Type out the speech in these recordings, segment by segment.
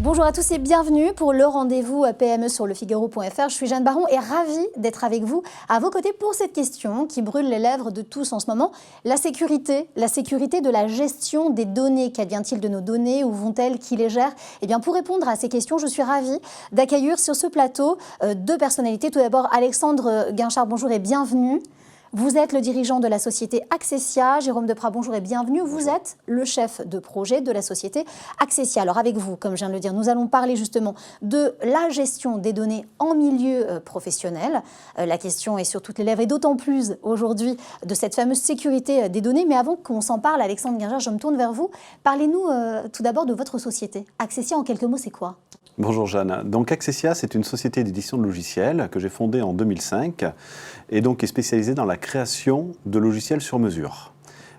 Bonjour à tous et bienvenue pour le rendez-vous PME sur lefigaro.fr. Je suis Jeanne Baron et ravie d'être avec vous à vos côtés pour cette question qui brûle les lèvres de tous en ce moment. La sécurité de la gestion des données. Qu'advient-il de nos données? Où vont-elles? Qui les gère? Eh bien, pour répondre à ces questions, je suis ravie d'accueillir sur ce plateau deux personnalités. Tout d'abord, Alexandre Guinchard, bonjour et bienvenue. Vous êtes le dirigeant de la société Accessia. Jérôme Deprat, bonjour et bienvenue. Vous êtes le chef de projet de la société Accessia. Alors avec vous, comme je viens de le dire, nous allons parler justement de la gestion des données en milieu professionnel. La question est sur toutes les lèvres et d'autant plus aujourd'hui de cette fameuse sécurité des données. Mais avant qu'on s'en parle, Alexandre Guinchard, je me tourne vers vous. Parlez-nous tout d'abord de votre société. Accessia, en quelques mots, c'est quoi ? Bonjour Jeanne. Donc Accessia, c'est une société d'édition de logiciels que j'ai fondée en 2005 et donc est spécialisée dans la création de logiciels sur mesure.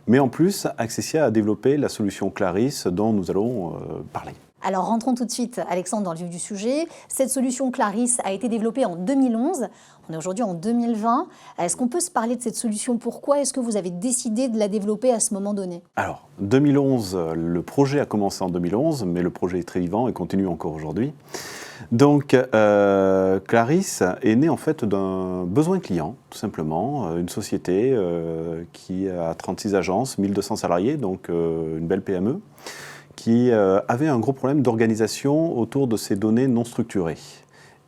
Mais en plus, Accessia a développé la solution Clarisse dont nous allons parler. Alors rentrons tout de suite, Alexandre, dans le vif du sujet. Cette solution Clarisse a été développée en 2011. On est aujourd'hui en 2020. Est-ce qu'on peut se parler de cette solution? Pourquoi est-ce que vous avez décidé de la développer à ce moment donné? Alors, 2011, le projet a commencé en 2011, mais le projet est très vivant et continue encore aujourd'hui. Donc, Clarisse est née en fait d'un besoin client, tout simplement. Une société qui a 36 agences, 1200 salariés, donc une belle PME, qui avait un gros problème d'organisation autour de ces données non structurées.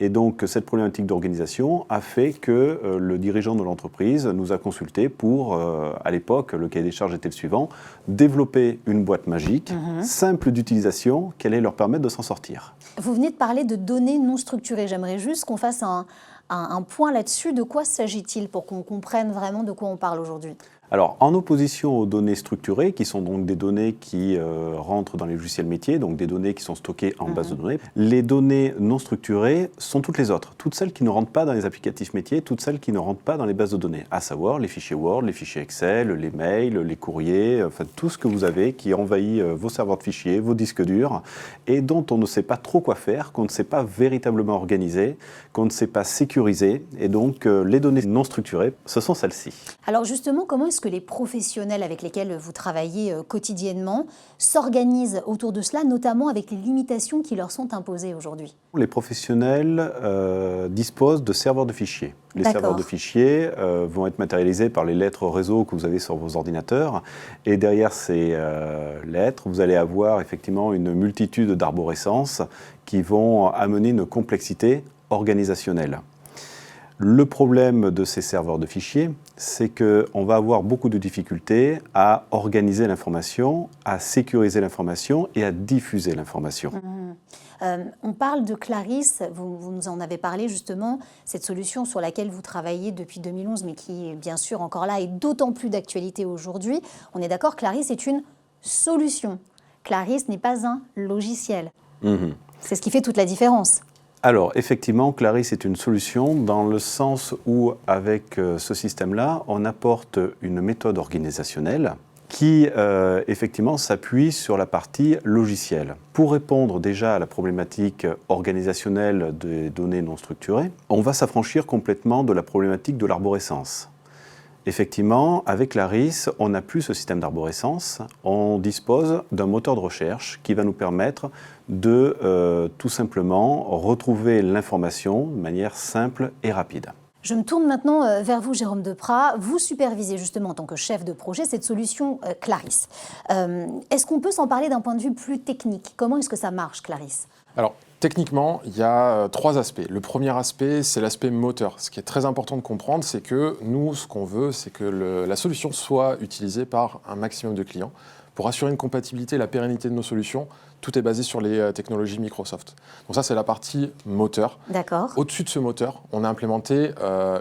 Et donc, cette problématique d'organisation a fait que le dirigeant de l'entreprise nous a consultés pour, à l'époque, le cahier des charges était le suivant, développer une boîte magique, simple d'utilisation, qui allait leur permettre de s'en sortir. Vous venez de parler de données non structurées. J'aimerais juste qu'on fasse un point là-dessus. De quoi s'agit-il pour qu'on comprenne vraiment de quoi on parle aujourd'hui? Alors, en opposition aux données structurées, qui sont donc des données qui rentrent dans les logiciels métiers, donc des données qui sont stockées en base de données, les données non structurées sont toutes les autres, toutes celles qui ne rentrent pas dans les applicatifs métiers, toutes celles qui ne rentrent pas dans les bases de données, à savoir les fichiers Word, les fichiers Excel, les mails, les courriers, enfin tout ce que vous avez qui envahit vos serveurs de fichiers, vos disques durs, et dont on ne sait pas trop quoi faire, qu'on ne sait pas véritablement organiser, qu'on ne sait pas sécuriser, et donc les données non structurées, ce sont celles-ci. Alors justement, comment est-ce que les professionnels avec lesquels vous travaillez quotidiennement s'organisent autour de cela, notamment avec les limitations qui leur sont imposées aujourd'hui? Les professionnels disposent de serveurs de fichiers. Les serveurs de fichiers vont être matérialisés par les lettres réseau que vous avez sur vos ordinateurs. Et derrière ces lettres, vous allez avoir effectivement une multitude d'arborescences qui vont amener une complexité organisationnelle. Le problème de ces serveurs de fichiers, c'est qu'on va avoir beaucoup de difficultés à organiser l'information, à sécuriser l'information et à diffuser l'information. On parle de Clarisse, vous nous en avez parlé justement, cette solution sur laquelle vous travaillez depuis 2011, mais qui est bien sûr encore là et d'autant plus d'actualité aujourd'hui. On est d'accord, Clarisse est une solution. Clarisse n'est pas un logiciel. C'est ce qui fait toute la différence. Alors, effectivement, Clarisse est une solution dans le sens où, avec ce système-là, on apporte une méthode organisationnelle qui, effectivement, s'appuie sur la partie logicielle. Pour répondre déjà à la problématique organisationnelle des données non structurées, on va s'affranchir complètement de la problématique de l'arborescence. Effectivement, avec Clarisse, on n'a plus ce système d'arborescence. On dispose d'un moteur de recherche qui va nous permettre de tout simplement retrouver l'information de manière simple et rapide. Je me tourne maintenant vers vous, Jérôme Deprat. Vous supervisez justement en tant que chef de projet cette solution Clarisse. Est-ce qu'on peut s'en parler d'un point de vue plus technique? Comment est-ce que ça marche, Clarisse? Alors, techniquement, il y a trois aspects. Le premier aspect, c'est l'aspect moteur. Ce qui est très important de comprendre, c'est que nous, ce qu'on veut, c'est que la solution soit utilisée par un maximum de clients. Pour assurer une compatibilité et la pérennité de nos solutions, tout est basé sur les technologies Microsoft. Donc ça, c'est la partie moteur. D'accord. Au-dessus de ce moteur, on a implémenté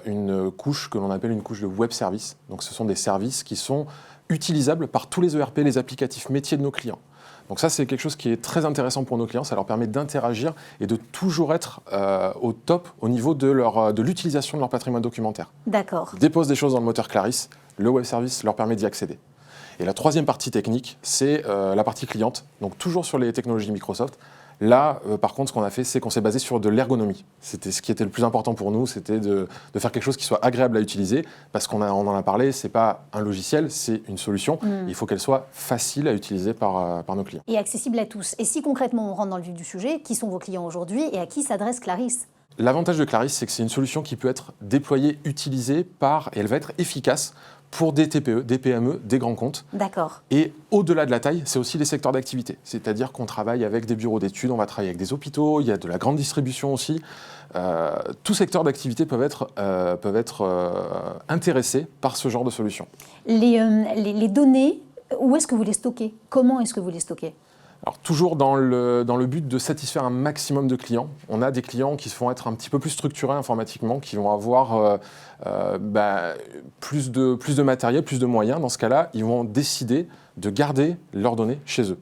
une couche que l'on appelle une couche de web service. Donc ce sont des services qui sont utilisables par tous les ERP, les applicatifs métiers de nos clients. Donc ça, c'est quelque chose qui est très intéressant pour nos clients. Ça leur permet d'interagir et de toujours être au top au niveau de l'utilisation de leur patrimoine documentaire. D'accord. Ils déposent des choses dans le moteur Clarisse. Le web service leur permet d'y accéder. Et la troisième partie technique, c'est la partie cliente. Donc toujours sur les technologies Microsoft. Là, par contre, ce qu'on a fait, c'est qu'on s'est basé sur de l'ergonomie. C'était ce qui était le plus important pour nous, c'était de faire quelque chose qui soit agréable à utiliser, parce qu'on en a parlé, c'est pas un logiciel, c'est une solution. Il faut qu'elle soit facile à utiliser par nos clients. Et accessible à tous. Et si concrètement on rentre dans le vif du sujet, qui sont vos clients aujourd'hui et à qui s'adresse Clarisse ? L'avantage de Clarisse, c'est que c'est une solution qui peut être déployée, utilisée et elle va être efficace pour des TPE, des PME, des grands comptes. D'accord. Et au-delà de la taille, c'est aussi les secteurs d'activité. C'est-à-dire qu'on travaille avec des bureaux d'études, on va travailler avec des hôpitaux, il y a de la grande distribution aussi. Tous secteurs d'activité peuvent être intéressés par ce genre de solution. Les données, où est-ce que vous les stockez ? Comment est-ce que vous les stockez ? Alors, toujours dans le but de satisfaire un maximum de clients. On a des clients qui vont être un petit peu plus structurés informatiquement, qui vont avoir plus de matériel, plus de moyens. Dans ce cas-là, ils vont décider de garder leurs données chez eux.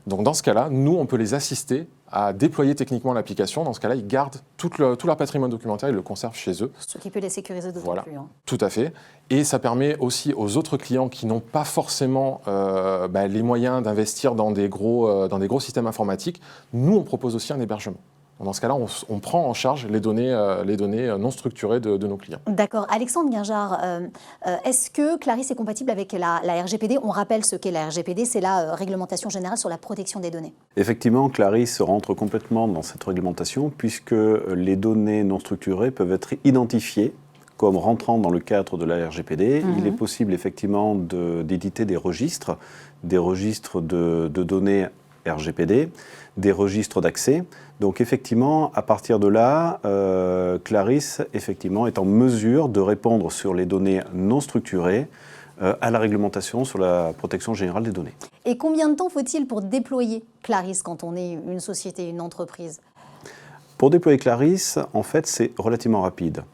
Donc dans ce cas-là, nous, on peut les assister à déployer techniquement l'application. Dans ce cas-là, ils gardent tout leur patrimoine documentaire, ils le conservent chez eux. Ce qui peut les sécuriser d'autant Voilà, plus. tout à fait. Et ça permet aussi aux autres clients qui n'ont pas forcément les moyens d'investir dans des gros systèmes informatiques. Nous, on propose aussi un hébergement. Dans ce cas-là, on prend en charge les données non structurées de nos clients. D'accord. Alexandre Guinjard, est-ce que Clarisse est compatible avec la RGPD ? On rappelle ce qu'est la RGPD, c'est la Réglementation Générale sur la Protection des Données. Effectivement, Clarisse rentre complètement dans cette réglementation puisque les données non structurées peuvent être identifiées comme rentrant dans le cadre de la RGPD. Il est possible effectivement d'éditer des registres de données RGPD, des registres d'accès. Donc effectivement, à partir de là, Clarisse effectivement, est en mesure de répondre sur les données non structurées à la réglementation sur la protection générale des données. Et combien de temps faut-il pour déployer Clarisse quand on est une société, une entreprise ? Pour déployer Clarisse, en fait, c'est relativement rapide.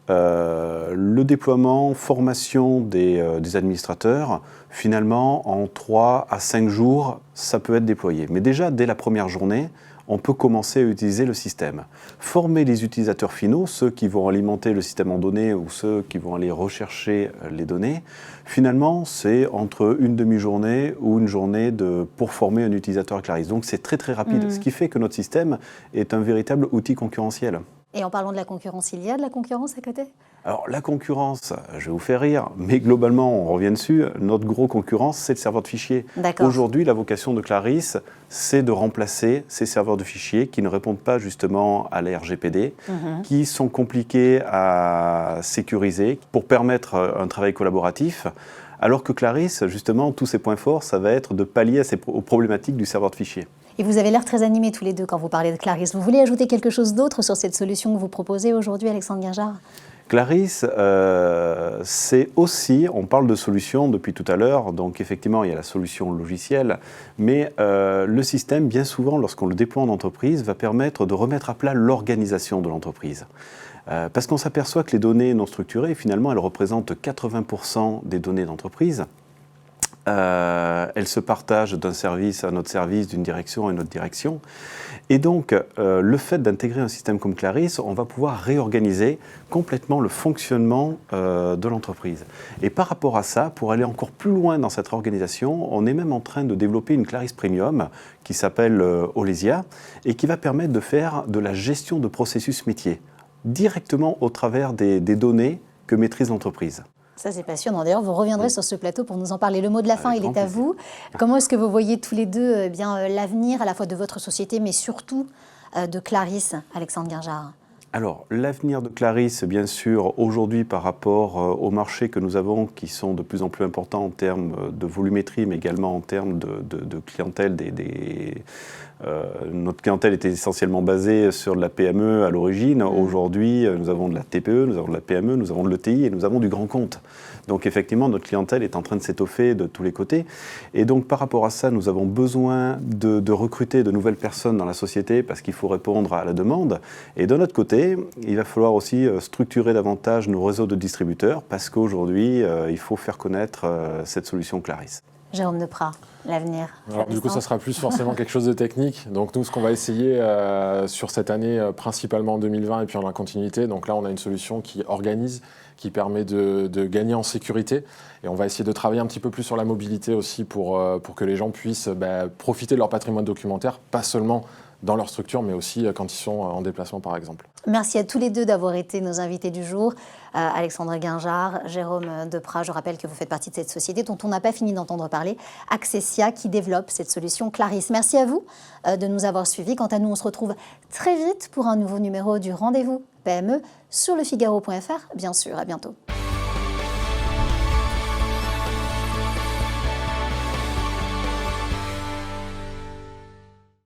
Le déploiement, formation des administrateurs, finalement, en 3 à 5 jours, ça peut être déployé. Mais déjà, dès la première journée, on peut commencer à utiliser le système. Former les utilisateurs finaux, ceux qui vont alimenter le système en données ou ceux qui vont aller rechercher les données, finalement, c'est entre une demi-journée ou une journée pour former un utilisateur à Clarisse. Donc c'est très très rapide, ce qui fait que notre système est un véritable outil concurrentiel. Et en parlant de la concurrence, il y a de la concurrence à côté ? Alors la concurrence, je vais vous faire rire, mais globalement, on revient dessus, notre gros concurrent, c'est le serveur de fichiers. Aujourd'hui, la vocation de Clarisse, c'est de remplacer ces serveurs de fichiers qui ne répondent pas justement à la RGPD, qui sont compliqués à sécuriser pour permettre un travail collaboratif. Alors que Clarisse, justement, tous ses points forts, ça va être de pallier aux problématiques du serveur de fichiers. Et vous avez l'air très animés tous les deux quand vous parlez de Clarisse. Vous voulez ajouter quelque chose d'autre sur cette solution que vous proposez aujourd'hui, Alexandre Guinjard ? Clarisse, c'est aussi, on parle de solutions depuis tout à l'heure, donc effectivement il y a la solution logicielle, mais le système, bien souvent, lorsqu'on le déploie en entreprise, va permettre de remettre à plat l'organisation de l'entreprise. Parce qu'on s'aperçoit que les données non structurées, finalement, elles représentent 80% des données d'entreprise. Elles se partagent d'un service à un autre service, d'une direction à une autre direction. Et donc, le fait d'intégrer un système comme Clarisse, on va pouvoir réorganiser complètement le fonctionnement de l'entreprise. Et par rapport à ça, pour aller encore plus loin dans cette organisation, on est même en train de développer une Clarisse Premium qui s'appelle Olesia et qui va permettre de faire de la gestion de processus métier directement au travers des données que maîtrise l'entreprise. Ça, c'est passionnant. D'ailleurs, vous reviendrez sur ce plateau pour nous en parler. Le mot de la fin, il est à vous. Comment est-ce que vous voyez tous les deux l'avenir à la fois de votre société, mais surtout de Clarisse, Alexandre Guinjard ? Alors, l'avenir de Clarisse, bien sûr, aujourd'hui par rapport aux marchés que nous avons, qui sont de plus en plus importants en termes de volumétrie, mais également en termes de clientèle. Notre clientèle était essentiellement basée sur de la PME à l'origine. Aujourd'hui, nous avons de la TPE, nous avons de la PME, nous avons de l'ETI et nous avons du grand compte. Donc effectivement, notre clientèle est en train de s'étoffer de tous les côtés. Et donc par rapport à ça, nous avons besoin de recruter de nouvelles personnes dans la société parce qu'il faut répondre à la demande. Et de notre côté, il va falloir aussi structurer davantage nos réseaux de distributeurs parce qu'aujourd'hui, il faut faire connaître cette solution Clarisse. Jérôme Deprat, l'avenir. Alors, du coup, ça sera plus forcément quelque chose de technique. Donc nous, ce qu'on va essayer sur cette année, principalement en 2020 et puis en la continuité, donc là, on a une solution qui organise, qui permet de gagner en sécurité. Et on va essayer de travailler un petit peu plus sur la mobilité aussi pour que les gens puissent profiter de leur patrimoine documentaire, pas seulement dans leur structure, mais aussi quand ils sont en déplacement, par exemple. Merci à tous les deux d'avoir été nos invités du jour. Alexandre Guinjard, Jérôme Deprat, je rappelle que vous faites partie de cette société dont on n'a pas fini d'entendre parler, Accessia, qui développe cette solution Clarisse. Merci à vous de nous avoir suivis. Quant à nous, on se retrouve très vite pour un nouveau numéro du Rendez-vous PME sur lefigaro.fr, bien sûr. À bientôt.